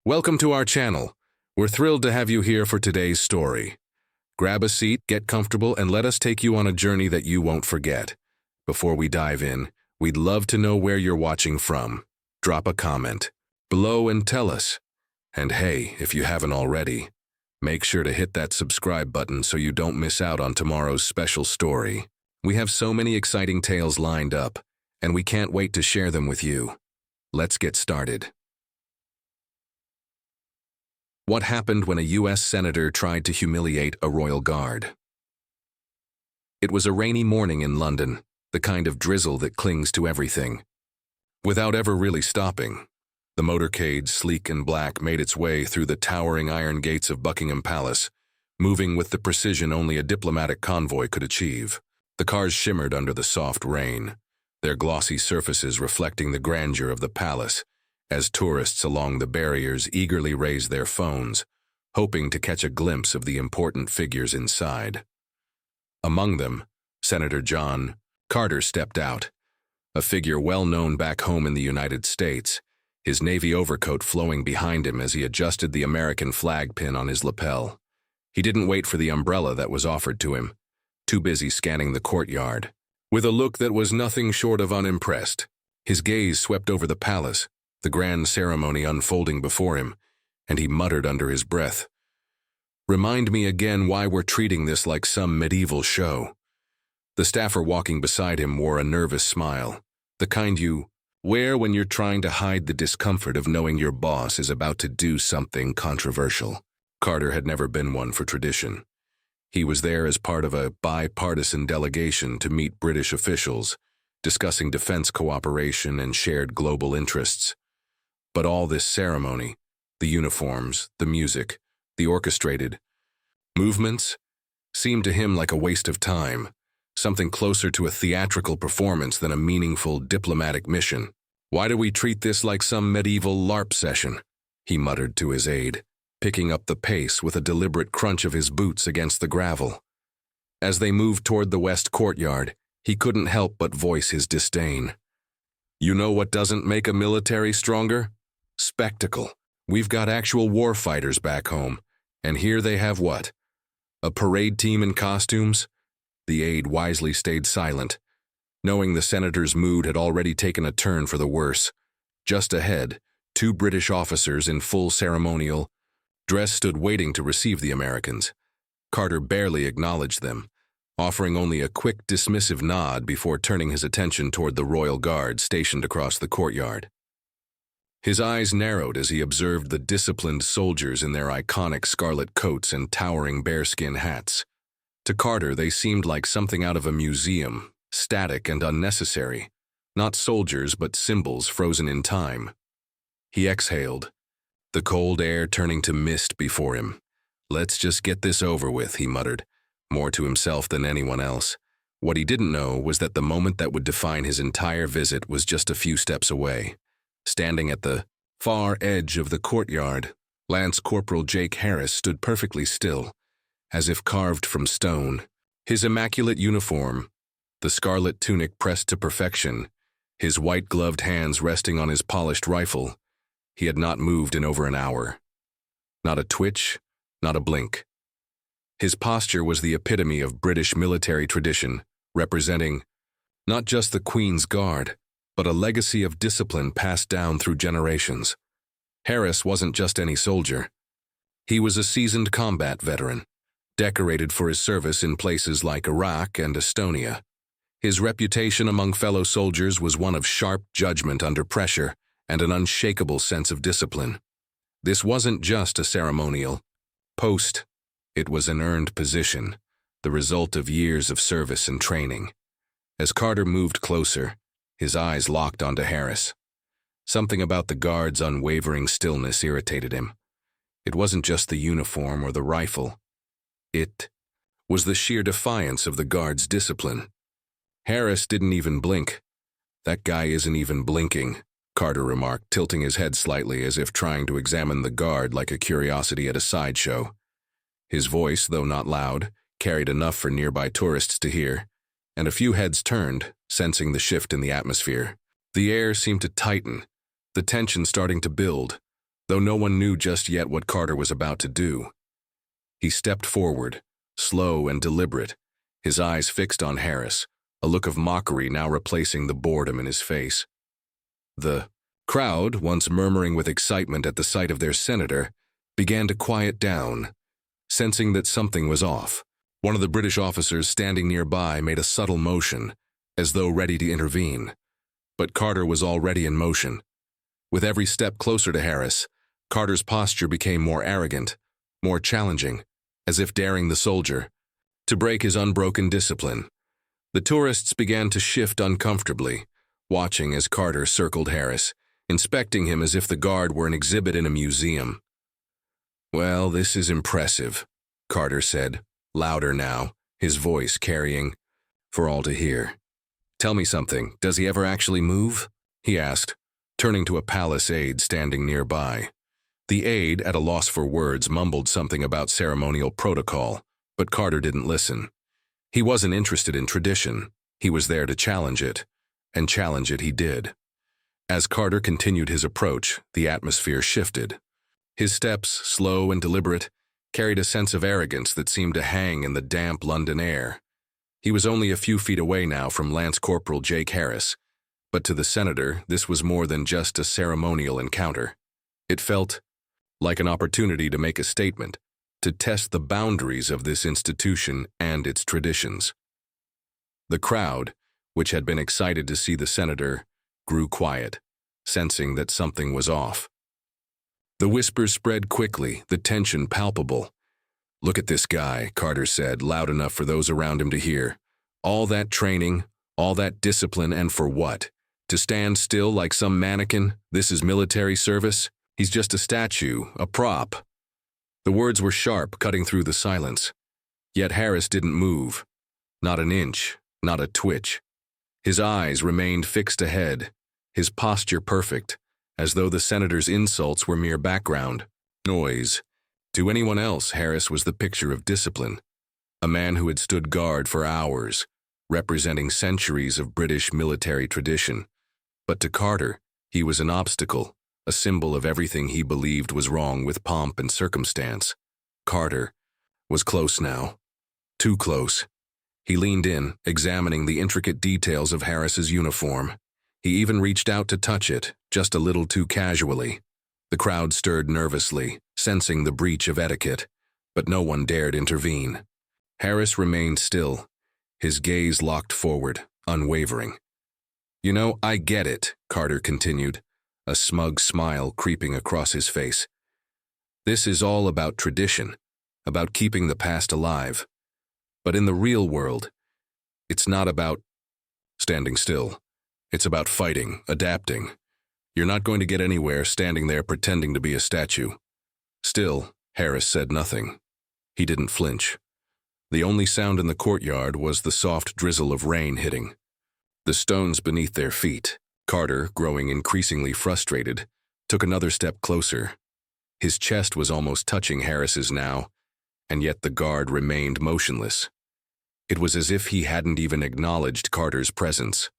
Welcome to our channel. We're thrilled to have you here for today's story. Grab a seat, get comfortable, and let us take you on a journey that you won't forget. Before we dive in, we'd love to know where you're watching from. Drop a comment below and tell us. And hey, if you haven't already, make sure to hit that subscribe button so you don't miss out on tomorrow's special story. We have so many exciting tales lined up, and we can't wait to share them with you. Let's get started. What happened when a U.S. senator tried to humiliate a royal guard? It was a rainy morning in London, the kind of drizzle that clings to everything. Without ever really stopping, the motorcade, sleek and black, made its way through the towering iron gates of Buckingham Palace, moving with the precision only a diplomatic convoy could achieve. The cars shimmered under the soft rain, their glossy surfaces reflecting the grandeur of the palace, as tourists along the barriers eagerly raised their phones, hoping to catch a glimpse of the important figures inside. Among them, Senator John Carter stepped out, a figure well known back home in the United States, his navy overcoat flowing behind him as he adjusted the American flag pin on his lapel. He didn't wait for the umbrella that was offered to him, too busy scanning the courtyard. With a look that was nothing short of unimpressed, his gaze swept over the palace, the grand ceremony unfolding before him, and he muttered under his breath, "Remind me again why we're treating this like some medieval show." The staffer walking beside him wore a nervous smile, the kind you wear when you're trying to hide the discomfort of knowing your boss is about to do something controversial. Carter had never been one for tradition. He was there as part of a bipartisan delegation to meet British officials, discussing defense cooperation and shared global interests. But all this ceremony, the uniforms, the music, the orchestrated movements, seemed to him like a waste of time, something closer to a theatrical performance than a meaningful diplomatic mission. "Why do we treat this like some medieval LARP session?" he muttered to his aide, picking up the pace with a deliberate crunch of his boots against the gravel. As they moved toward the west courtyard, he couldn't help but voice his disdain. "You know what doesn't make a military stronger? Spectacle. We've got actual war fighters back home, and here they have what? A parade team in costumes?" The aide wisely stayed silent, knowing the senator's mood had already taken a turn for the worse. Just ahead, two British officers in full ceremonial dress stood waiting to receive the Americans. Carter barely acknowledged them, offering only a quick dismissive nod before turning his attention toward the royal guard stationed across the courtyard. His eyes narrowed as he observed the disciplined soldiers in their iconic scarlet coats and towering bearskin hats. To Carter, they seemed like something out of a museum, static and unnecessary, not soldiers but symbols frozen in time. He exhaled, the cold air turning to mist before him. "Let's just get this over with," he muttered, more to himself than anyone else. What he didn't know was that the moment that would define his entire visit was just a few steps away. Standing at the far edge of the courtyard, Lance Corporal Jake Harris stood perfectly still, as if carved from stone. His immaculate uniform, the scarlet tunic pressed to perfection, his white-gloved hands resting on his polished rifle, he had not moved in over an hour. Not a twitch, not a blink. His posture was the epitome of British military tradition, representing not just the Queen's Guard, but a legacy of discipline passed down through generations. Harris wasn't just any soldier. He was a seasoned combat veteran, decorated for his service in places like Iraq and Estonia. His reputation among fellow soldiers was one of sharp judgment under pressure and an unshakable sense of discipline. This wasn't just a ceremonial post. It was an earned position, the result of years of service and training. As Carter moved closer, his eyes locked onto Harris. Something about the guard's unwavering stillness irritated him. It wasn't just the uniform or the rifle. It was the sheer defiance of the guard's discipline. Harris didn't even blink. "That guy isn't even blinking," Carter remarked, tilting his head slightly as if trying to examine the guard like a curiosity at a sideshow. His voice, though not loud, carried enough for nearby tourists to hear, and a few heads turned, sensing the shift in the atmosphere. The air seemed to tighten, the tension starting to build, though no one knew just yet what Carter was about to do. He stepped forward, slow and deliberate, his eyes fixed on Harris, a look of mockery now replacing the boredom in his face. The crowd, once murmuring with excitement at the sight of their senator, began to quiet down, sensing that something was off. One of the British officers standing nearby made a subtle motion, as though ready to intervene. But Carter was already in motion. With every step closer to Harris, Carter's posture became more arrogant, more challenging, as if daring the soldier to break his unbroken discipline. The tourists began to shift uncomfortably, watching as Carter circled Harris, inspecting him as if the guard were an exhibit in a museum. "Well, this is impressive," Carter said, louder now, his voice carrying for all to hear. "Tell me something, does he ever actually move?" he asked, turning to a palace aide standing nearby. The aide, at a loss for words, mumbled something about ceremonial protocol, but Carter didn't listen. He wasn't interested in tradition. He was there to challenge it, and challenge it he did. As Carter continued his approach, the atmosphere shifted. His steps, slow and deliberate, carried a sense of arrogance that seemed to hang in the damp London air. He was only a few feet away now from Lance Corporal Jake Harris, but to the senator, this was more than just a ceremonial encounter. It felt like an opportunity to make a statement, to test the boundaries of this institution and its traditions. The crowd, which had been excited to see the senator, grew quiet, sensing that something was off. The whispers spread quickly, the tension palpable. "Look at this guy," Carter said, loud enough for those around him to hear. "All that training, all that discipline, and for what? To stand still like some mannequin? This is military service? He's just a statue, a prop." The words were sharp, cutting through the silence. Yet Harris didn't move. Not an inch, not a twitch. His eyes remained fixed ahead, his posture perfect, as though the senator's insults were mere background noise. To anyone else, Harris was the picture of discipline, a man who had stood guard for hours, representing centuries of British military tradition. But to Carter, he was an obstacle, a symbol of everything he believed was wrong with pomp and circumstance. Carter was close now, too close. He leaned in, examining the intricate details of Harris's uniform. He even reached out to touch it, just a little too casually. The crowd stirred nervously, sensing the breach of etiquette, but no one dared intervene. Harris remained still, his gaze locked forward, unwavering. "You know, I get it," Carter continued, a smug smile creeping across his face. "This is all about tradition, about keeping the past alive. But in the real world, it's not about standing still. It's about fighting, adapting. You're not going to get anywhere standing there pretending to be a statue." Still, Harris said nothing. He didn't flinch. The only sound in the courtyard was the soft drizzle of rain hitting the stones beneath their feet. Carter, growing increasingly frustrated, took another step closer. His chest was almost touching Harris's now, and yet the guard remained motionless. It was as if he hadn't even acknowledged Carter's presence,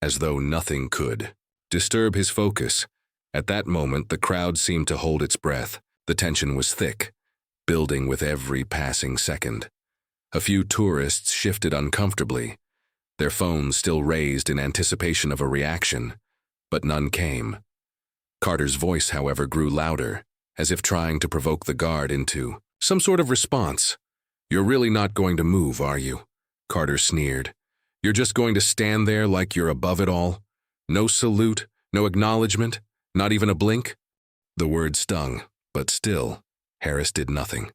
as though nothing could disturb his focus. At that moment, the crowd seemed to hold its breath. The tension was thick, building with every passing second. A few tourists shifted uncomfortably, their phones still raised in anticipation of a reaction, but none came. Carter's voice, however, grew louder, as if trying to provoke the guard into some sort of response. "You're really not going to move, are you?" Carter sneered. "You're just going to stand there like you're above it all? No salute, no acknowledgement, not even a blink?" The words stung, but still, Harris did nothing.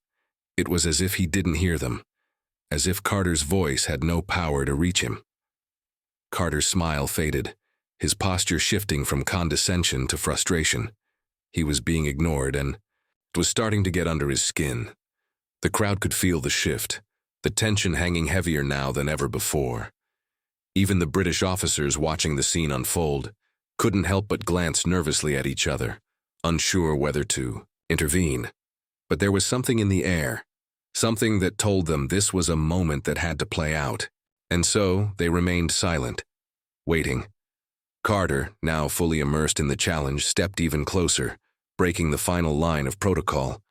It was as if he didn't hear them, as if Carter's voice had no power to reach him. Carter's smile faded, his posture shifting from condescension to frustration. He was being ignored, and it was starting to get under his skin. The crowd could feel the shift, the tension hanging heavier now than ever before. Even the British officers watching the scene unfold couldn't help but glance nervously at each other, unsure whether to intervene. But there was something in the air, something that told them this was a moment that had to play out. And so they remained silent, waiting. Carter, now fully immersed in the challenge, stepped even closer, breaking the final line of protocol.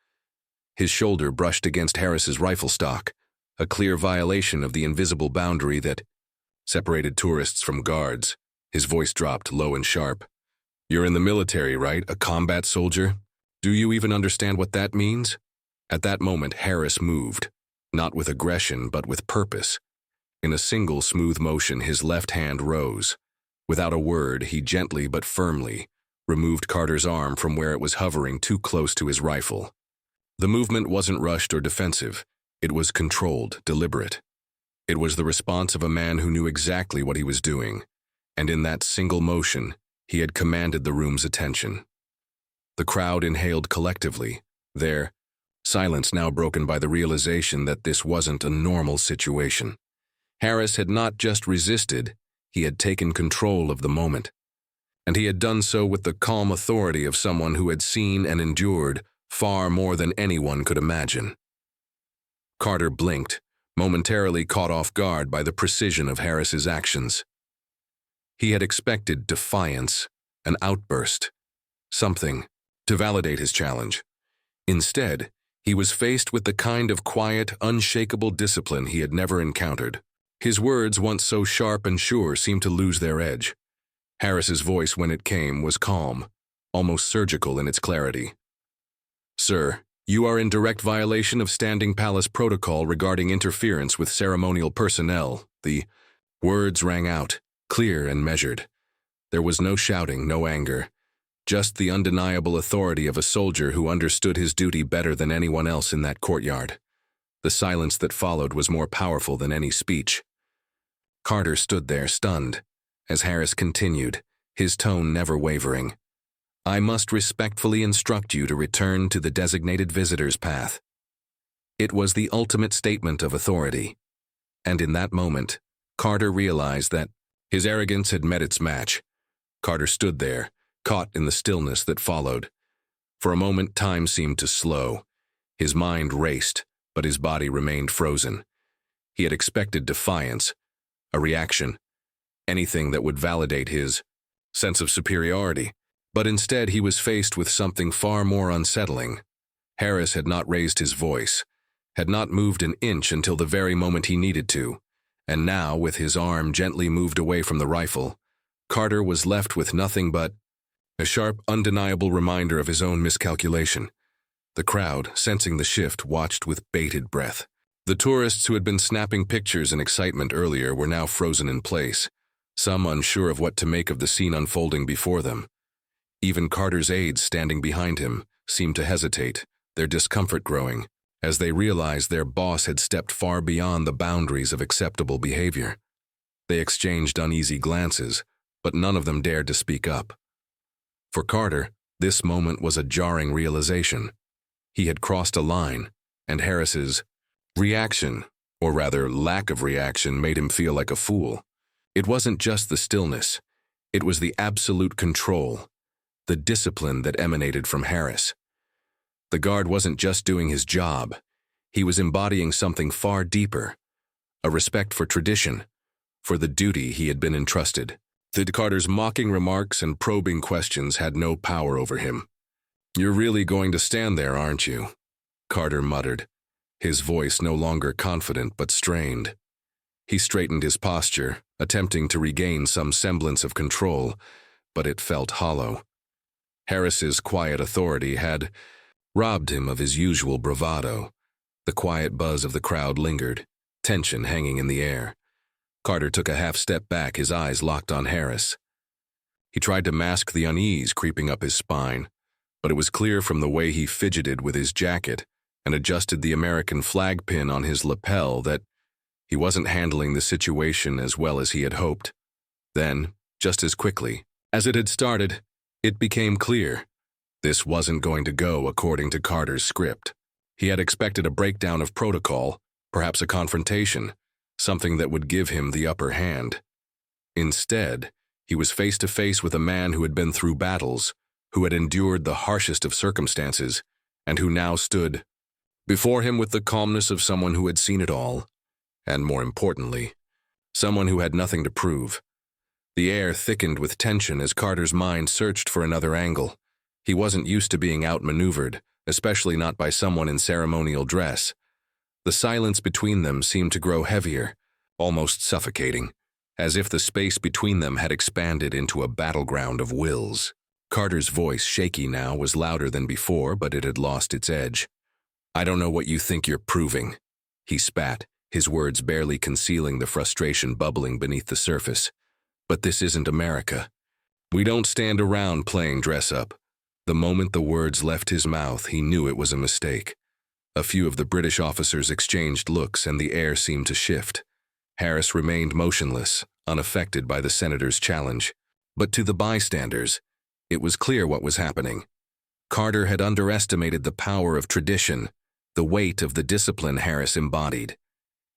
His shoulder brushed against Harris's rifle stock, a clear violation of the invisible boundary that separated tourists from guards. His voice dropped low and sharp. "You're in the military, right? A combat soldier? Do you even understand what that means?" At that moment, Harris moved, not with aggression, but with purpose. In a single smooth motion, his left hand rose. Without a word, he gently but firmly removed Carter's arm from where it was hovering too close to his rifle. The movement wasn't rushed or defensive. It was controlled, deliberate. It was the response of a man who knew exactly what he was doing, and in that single motion, he had commanded the room's attention. The crowd inhaled collectively, their silence now broken by the realization that this wasn't a normal situation. Harris had not just resisted, he had taken control of the moment. And he had done so with the calm authority of someone who had seen and endured far more than anyone could imagine. Carter blinked, momentarily caught off guard by the precision of Harris's actions. He had expected defiance, an outburst, something to validate his challenge. Instead, he was faced with the kind of quiet, unshakable discipline he had never encountered. His words, once so sharp and sure, seemed to lose their edge. Harris's voice, when it came, was calm, almost surgical in its clarity. "Sir, you are in direct violation of standing palace protocol regarding interference with ceremonial personnel." The words rang out, clear and measured. There was no shouting, no anger, just the undeniable authority of a soldier who understood his duty better than anyone else in that courtyard. The silence that followed was more powerful than any speech. Carter stood there, stunned, as Harris continued, his tone never wavering. "I must respectfully instruct you to return to the designated visitor's path." It was the ultimate statement of authority, and in that moment, Carter realized that his arrogance had met its match. Carter stood there, caught in the stillness that followed. For a moment, time seemed to slow. His mind raced, but his body remained frozen. He had expected defiance, a reaction, anything that would validate his sense of superiority. But instead, he was faced with something far more unsettling. Harris had not raised his voice, had not moved an inch until the very moment he needed to, and now, with his arm gently moved away from the rifle, Carter was left with nothing but a sharp, undeniable reminder of his own miscalculation. The crowd, sensing the shift, watched with bated breath. The tourists who had been snapping pictures in excitement earlier were now frozen in place, some unsure of what to make of the scene unfolding before them. Even Carter's aides standing behind him seemed to hesitate, their discomfort growing, as they realized their boss had stepped far beyond the boundaries of acceptable behavior. They exchanged uneasy glances, but none of them dared to speak up. For Carter, this moment was a jarring realization. He had crossed a line, and Harris's reaction, or rather lack of reaction, made him feel like a fool. It wasn't just the stillness, it was the absolute control, the discipline that emanated from Harris. The guard wasn't just doing his job, he was embodying something far deeper, a respect for tradition, for the duty he had been entrusted. Carter's mocking remarks and probing questions had no power over him. "You're really going to stand there, aren't you?" Carter muttered, his voice no longer confident but strained. He straightened his posture, attempting to regain some semblance of control, but it felt hollow. Harris's quiet authority had robbed him of his usual bravado. The quiet buzz of the crowd lingered, tension hanging in the air. Carter took a half step back, his eyes locked on Harris. He tried to mask the unease creeping up his spine, but it was clear from the way he fidgeted with his jacket and adjusted the American flag pin on his lapel that he wasn't handling the situation as well as he had hoped. Then, just as quickly as it had started, it became clear. This wasn't going to go according to Carter's script. He had expected a breakdown of protocol, perhaps a confrontation, something that would give him the upper hand. Instead, he was face to face with a man who had been through battles, who had endured the harshest of circumstances, and who now stood before him with the calmness of someone who had seen it all, and more importantly, someone who had nothing to prove. The air thickened with tension as Carter's mind searched for another angle. He wasn't used to being outmaneuvered, especially not by someone in ceremonial dress. The silence between them seemed to grow heavier, almost suffocating, as if the space between them had expanded into a battleground of wills. Carter's voice, shaky now, was louder than before, but it had lost its edge. "I don't know what you think you're proving," he spat, his words barely concealing the frustration bubbling beneath the surface. "But this isn't America. We don't stand around playing dress-up." The moment the words left his mouth, he knew it was a mistake. A few of the British officers exchanged looks, and the air seemed to shift. Harris remained motionless, unaffected by the senator's challenge. But to the bystanders, it was clear what was happening. Carter had underestimated the power of tradition, the weight of the discipline Harris embodied.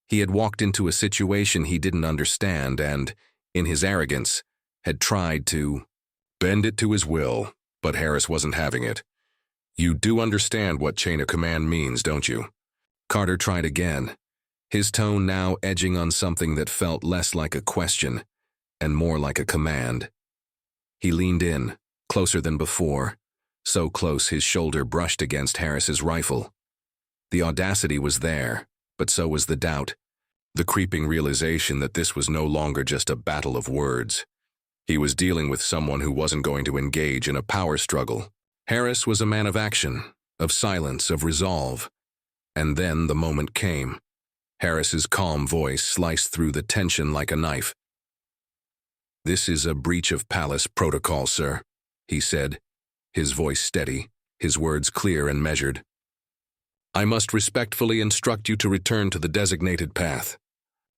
He had walked into a situation he didn't understand and, in his arrogance, had tried to bend it to his will, but Harris wasn't having it. "You do understand what chain of command means, don't you?" Carter tried again, his tone now edging on something that felt less like a question and more like a command. He leaned in, closer than before, so close his shoulder brushed against Harris's rifle. The audacity was there, but so was the doubt, the creeping realization that this was no longer just a battle of words. He was dealing with someone who wasn't going to engage in a power struggle. Harris was a man of action, of silence, of resolve. And then the moment came. Harris's calm voice sliced through the tension like a knife. "This is a breach of palace protocol, sir," he said, his voice steady, his words clear and measured. "I must respectfully instruct you to return to the designated path."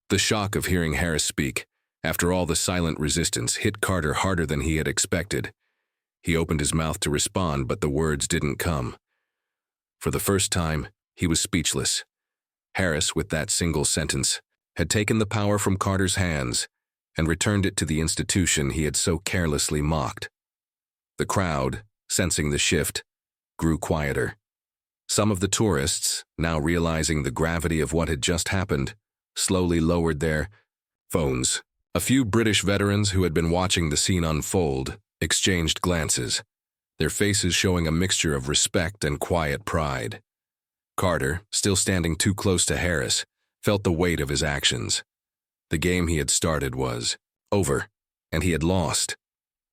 The shock of hearing Harris speak, after all the silent resistance, hit Carter harder than he had expected. He opened his mouth to respond, but the words didn't come. For the first time, he was speechless. Harris, with that single sentence, had taken the power from Carter's hands and returned it to the institution he had so carelessly mocked. The crowd, sensing the shift, grew quieter. Some of the tourists, now realizing the gravity of what had just happened, slowly lowered their phones. A few British veterans who had been watching the scene unfold exchanged glances, their faces showing a mixture of respect and quiet pride. Carter, still standing too close to Harris, felt the weight of his actions. The game he had started was over, and he had lost.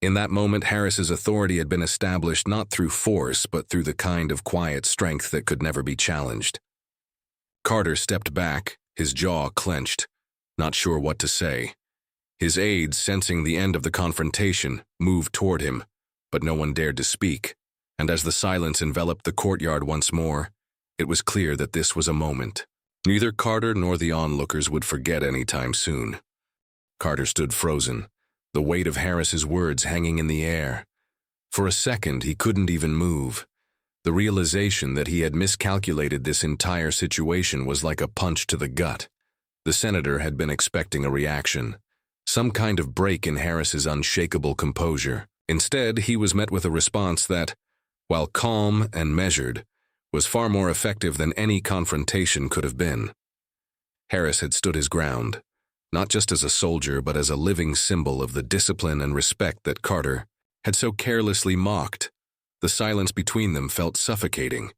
In that moment, Harris's authority had been established not through force, but through the kind of quiet strength that could never be challenged. Carter stepped back, his jaw clenched, not sure what to say. His aides, sensing the end of the confrontation, moved toward him, but no one dared to speak, and as the silence enveloped the courtyard once more, it was clear that this was a moment neither Carter nor the onlookers would forget any time soon. Carter stood frozen, the weight of Harris's words hanging in the air. For a second, he couldn't even move. The realization that he had miscalculated this entire situation was like a punch to the gut. The senator had been expecting a reaction, some kind of break in Harris's unshakable composure. Instead, he was met with a response that, while calm and measured, was far more effective than any confrontation could have been. Harris had stood his ground, not just as a soldier, but as a living symbol of the discipline and respect that Carter had so carelessly mocked. The silence between them felt suffocating.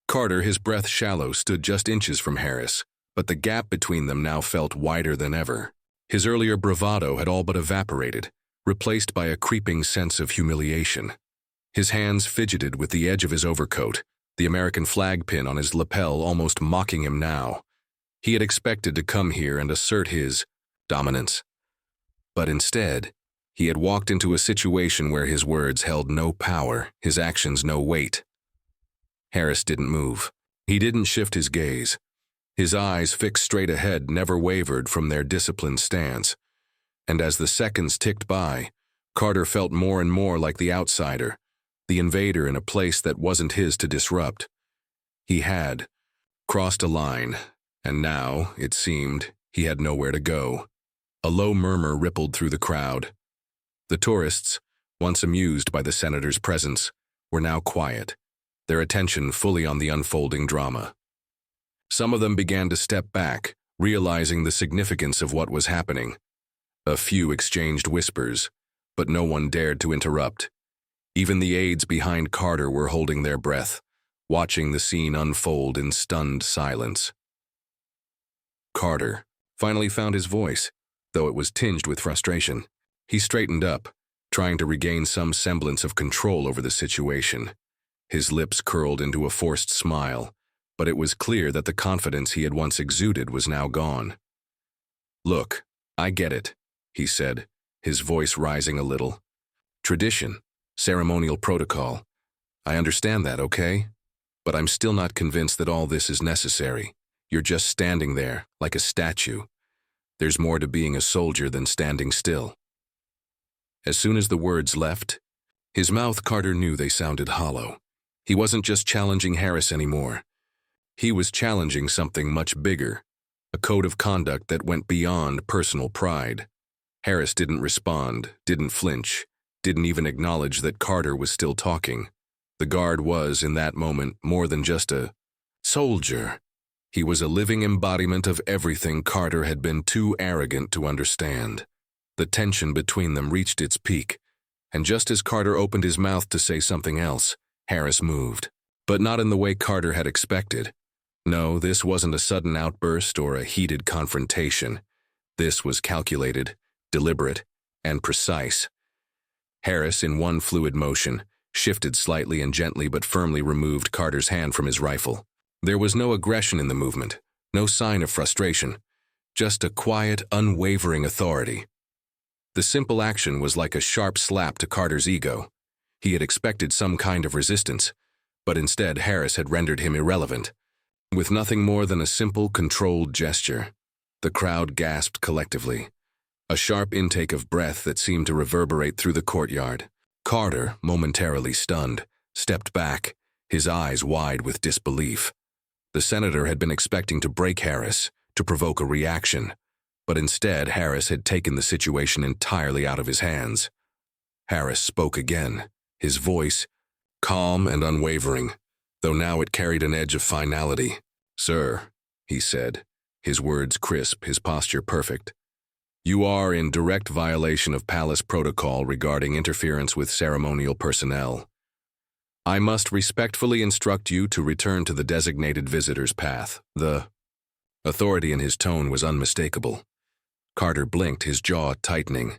Carter, his breath shallow, stood just inches from Harris, but the gap between them now felt wider than ever. His earlier bravado had all but evaporated, replaced by a creeping sense of humiliation. His hands fidgeted with the edge of his overcoat, the American flag pin on his lapel almost mocking him now. He had expected to come here and assert his dominance. But instead, he had walked into a situation where his words held no power, his actions no weight. Harris didn't move. He didn't shift his gaze. His eyes, fixed straight ahead, never wavered from their disciplined stance. And as the seconds ticked by, Carter felt more and more like the outsider, the invader in a place that wasn't his to disrupt. He had crossed a line, and now, it seemed, he had nowhere to go. A low murmur rippled through the crowd. The tourists, once amused by the senator's presence, were now quiet, their attention fully on the unfolding drama. Some of them began to step back, realizing the significance of what was happening. A few exchanged whispers, but no one dared to interrupt. Even the aides behind Carter were holding their breath, watching the scene unfold in stunned silence. Carter finally found his voice, though it was tinged with frustration. He straightened up, trying to regain some semblance of control over the situation. His lips curled into a forced smile, but it was clear that the confidence he had once exuded was now gone. "Look, I get it," he said, his voice rising a little. "Tradition, ceremonial protocol. I understand that, okay? But I'm still not convinced that all this is necessary. You're just standing there, like a statue. There's more to being a soldier than standing still." As soon as the words left his mouth, Carter knew they sounded hollow. He wasn't just challenging Harris anymore. He was challenging something much bigger, a code of conduct that went beyond personal pride. Harris didn't respond, didn't flinch, didn't even acknowledge that Carter was still talking. The guard was, in that moment, more than just a soldier. He was a living embodiment of everything Carter had been too arrogant to understand. The tension between them reached its peak, and just as Carter opened his mouth to say something else, Harris moved. But not in the way Carter had expected. No, this wasn't a sudden outburst or a heated confrontation. This was calculated, deliberate, and precise. Harris, in one fluid motion, shifted slightly and gently but firmly removed Carter's hand from his rifle. There was no aggression in the movement, no sign of frustration, just a quiet, unwavering authority. The simple action was like a sharp slap to Carter's ego. He had expected some kind of resistance, but instead Harris had rendered him irrelevant. With nothing more than a simple, controlled gesture, the crowd gasped collectively, a sharp intake of breath that seemed to reverberate through the courtyard. Carter, momentarily stunned, stepped back, his eyes wide with disbelief. The senator had been expecting to break Harris, to provoke a reaction, but instead Harris had taken the situation entirely out of his hands. Harris spoke again, his voice calm and unwavering, though now it carried an edge of finality. "Sir," he said, his words crisp, his posture perfect, "you are in direct violation of palace protocol regarding interference with ceremonial personnel. I must respectfully instruct you to return to the designated visitor's path." The authority in his tone was unmistakable. Carter blinked, his jaw tightening.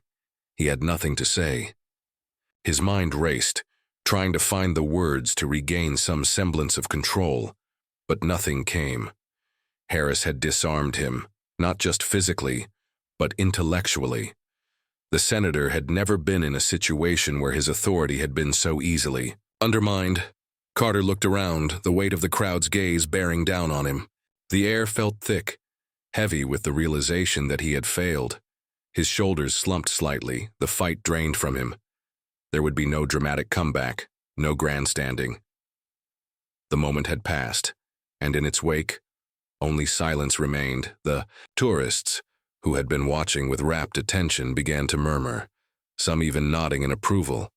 He had nothing to say. His mind raced, trying to find the words to regain some semblance of control, but nothing came. Harris had disarmed him, not just physically, but intellectually. The senator had never been in a situation where his authority had been so easily undermined. Carter looked around, the weight of the crowd's gaze bearing down on him. The air felt thick, heavy with the realization that he had failed. His shoulders slumped slightly, the fight drained from him. There would be no dramatic comeback, no grandstanding. The moment had passed, and in its wake, only silence remained. The tourists, who had been watching with rapt attention, began to murmur, some even nodding in approval.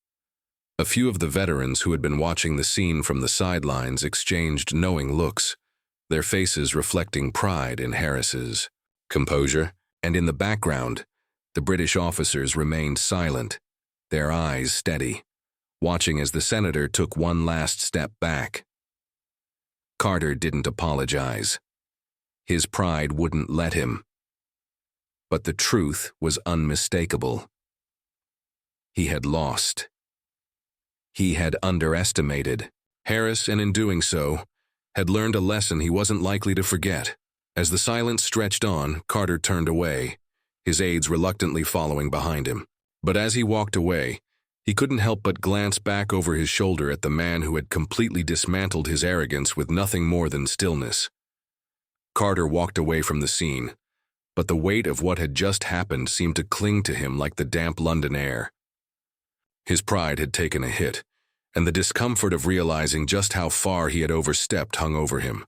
A few of the veterans who had been watching the scene from the sidelines exchanged knowing looks, their faces reflecting pride in Harris's composure, and in the background, the British officers remained silent, their eyes steady, watching as the senator took one last step back. Carter didn't apologize. His pride wouldn't let him. But the truth was unmistakable. He had lost. He had underestimated Harris, and in doing so, had learned a lesson he wasn't likely to forget. As the silence stretched on, Carter turned away, his aides reluctantly following behind him. But as he walked away, he couldn't help but glance back over his shoulder at the man who had completely dismantled his arrogance with nothing more than stillness. Carter walked away from the scene, but the weight of what had just happened seemed to cling to him like the damp London air. His pride had taken a hit, and the discomfort of realizing just how far he had overstepped hung over him.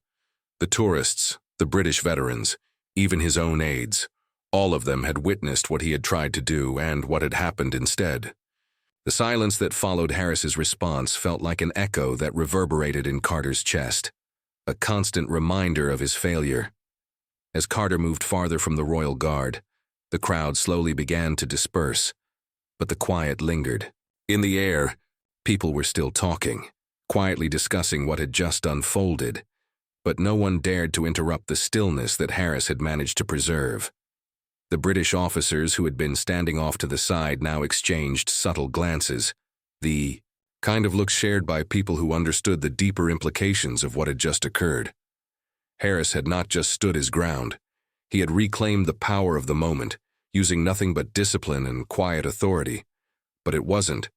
The tourists, the British veterans, even his own aides, all of them had witnessed what he had tried to do and what had happened instead. The silence that followed Harris's response felt like an echo that reverberated in Carter's chest, a constant reminder of his failure. As Carter moved farther from the Royal Guard, the crowd slowly began to disperse, but the quiet lingered. In the air, People were still talking, quietly discussing what had just unfolded, but no one dared to interrupt the stillness that Harris had managed to preserve. The British officers who had been standing off to the side now exchanged subtle glances, the kind of looks shared by people who understood the deeper implications of what had just occurred. Harris had not just stood his ground. He had reclaimed the power of the moment, using nothing but discipline and quiet authority. But it wasn't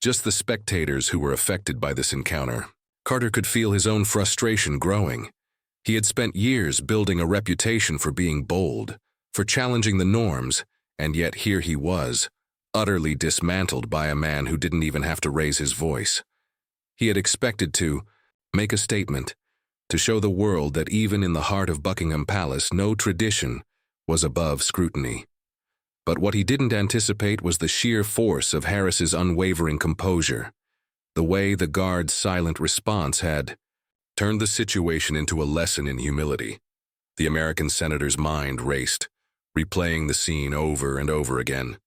just the spectators who were affected by this encounter. Carter could feel his own frustration growing. He had spent years building a reputation for being bold, for challenging the norms, and yet here he was, utterly dismantled by a man who didn't even have to raise his voice. He had expected to make a statement, to show the world that even in the heart of Buckingham Palace, no tradition was above scrutiny. But what he didn't anticipate was the sheer force of Harris's unwavering composure. The way the guard's silent response had turned the situation into a lesson in humility. The American senator's mind raced, replaying the scene over and over again.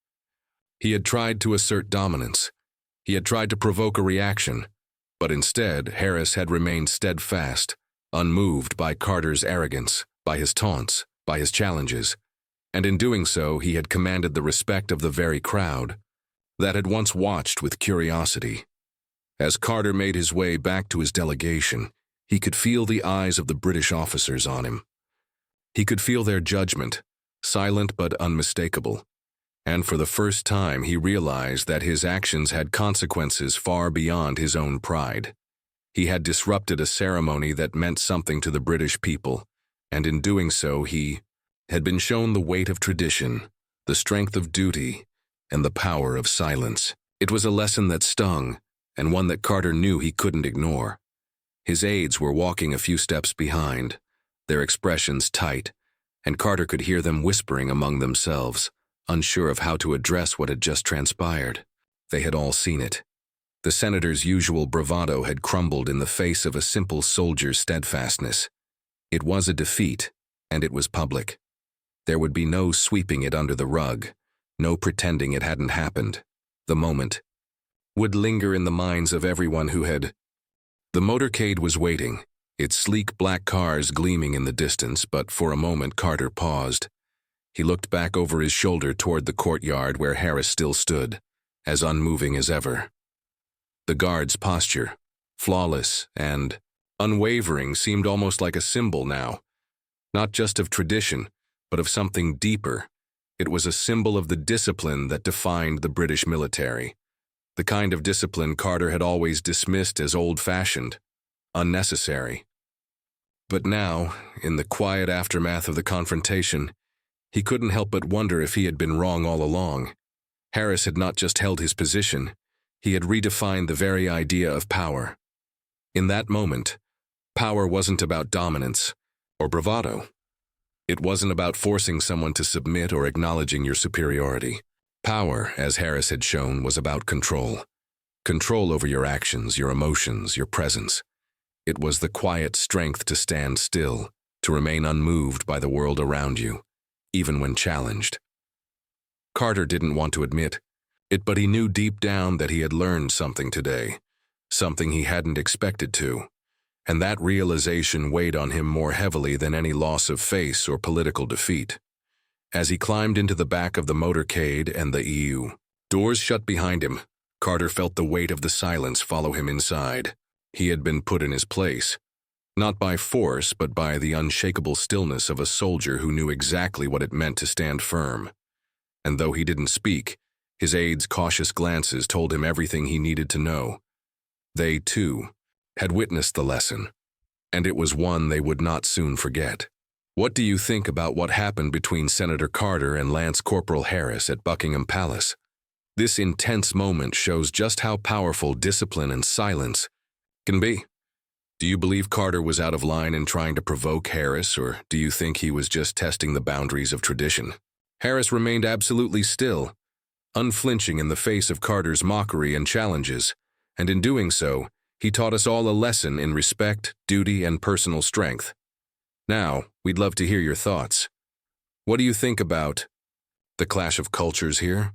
He had tried to assert dominance. He had tried to provoke a reaction, but instead Harris had remained steadfast, unmoved by Carter's arrogance, by his taunts, by his challenges. And in doing so, he had commanded the respect of the very crowd that had once watched with curiosity. As Carter made his way back to his delegation, he could feel the eyes of the British officers on him. He could feel their judgment, silent but unmistakable. And for the first time, he realized that his actions had consequences far beyond his own pride. He had disrupted a ceremony that meant something to the British people, and in doing so, he had been shown the weight of tradition, the strength of duty, and the power of silence. It was a lesson that stung, and one that Carter knew he couldn't ignore. His aides were walking a few steps behind, their expressions tight, and Carter could hear them whispering among themselves, unsure of how to address what had just transpired. They had all seen it. The senator's usual bravado had crumbled in the face of a simple soldier's steadfastness. It was a defeat, and it was public. There would be no sweeping it under the rug, no pretending it hadn't happened. The moment would linger in the minds of everyone who had. The motorcade was waiting, its sleek black cars gleaming in the distance, but for a moment Carter paused. He looked back over his shoulder toward the courtyard where Harris still stood, as unmoving as ever. The guard's posture, flawless and unwavering, seemed almost like a symbol now, not just of tradition, but of something deeper. It was a symbol of the discipline that defined the British military, the kind of discipline Carter had always dismissed as old-fashioned, unnecessary. But now, in the quiet aftermath of the confrontation, he couldn't help but wonder if he had been wrong all along. Harris had not just held his position, he had redefined the very idea of power. In that moment, power wasn't about dominance or bravado. It wasn't about forcing someone to submit or acknowledging your superiority. Power, as Harris had shown, was about control. Control over your actions, your emotions, your presence. It was the quiet strength to stand still, to remain unmoved by the world around you, even when challenged. Carter didn't want to admit it, but he knew deep down that he had learned something today, something he hadn't expected to. And that realization weighed on him more heavily than any loss of face or political defeat. As he climbed into the back of the motorcade and the EU doors shut behind him, Carter felt the weight of the silence follow him inside. He had been put in his place, not by force, but by the unshakable stillness of a soldier who knew exactly what it meant to stand firm. And though he didn't speak, his aides' cautious glances told him everything he needed to know. They, too, had witnessed the lesson, and it was one they would not soon forget. What do you think about what happened between Senator Carter and Lance Corporal Harris at Buckingham Palace? This intense moment shows just how powerful discipline and silence can be. Do you believe Carter was out of line in trying to provoke Harris, or do you think he was just testing the boundaries of tradition? Harris remained absolutely still, unflinching in the face of Carter's mockery and challenges, and in doing so, he taught us all a lesson in respect, duty, and personal strength. Now, we'd love to hear your thoughts. What do you think about the clash of cultures here?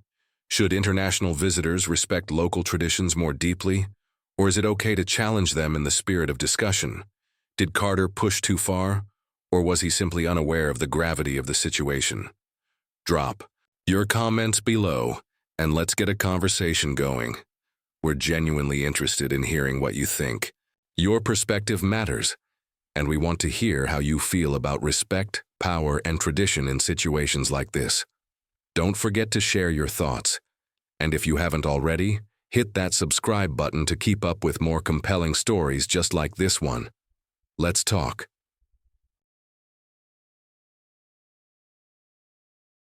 Should international visitors respect local traditions more deeply? Or is it okay to challenge them in the spirit of discussion? Did Carter push too far? Or was he simply unaware of the gravity of the situation? Drop your comments below, and let's get a conversation going. We're genuinely interested in hearing what you think. Your perspective matters, and we want to hear how you feel about respect, power, and tradition in situations like this. Don't forget to share your thoughts. And if you haven't already, hit that subscribe button to keep up with more compelling stories just like this one. Let's talk.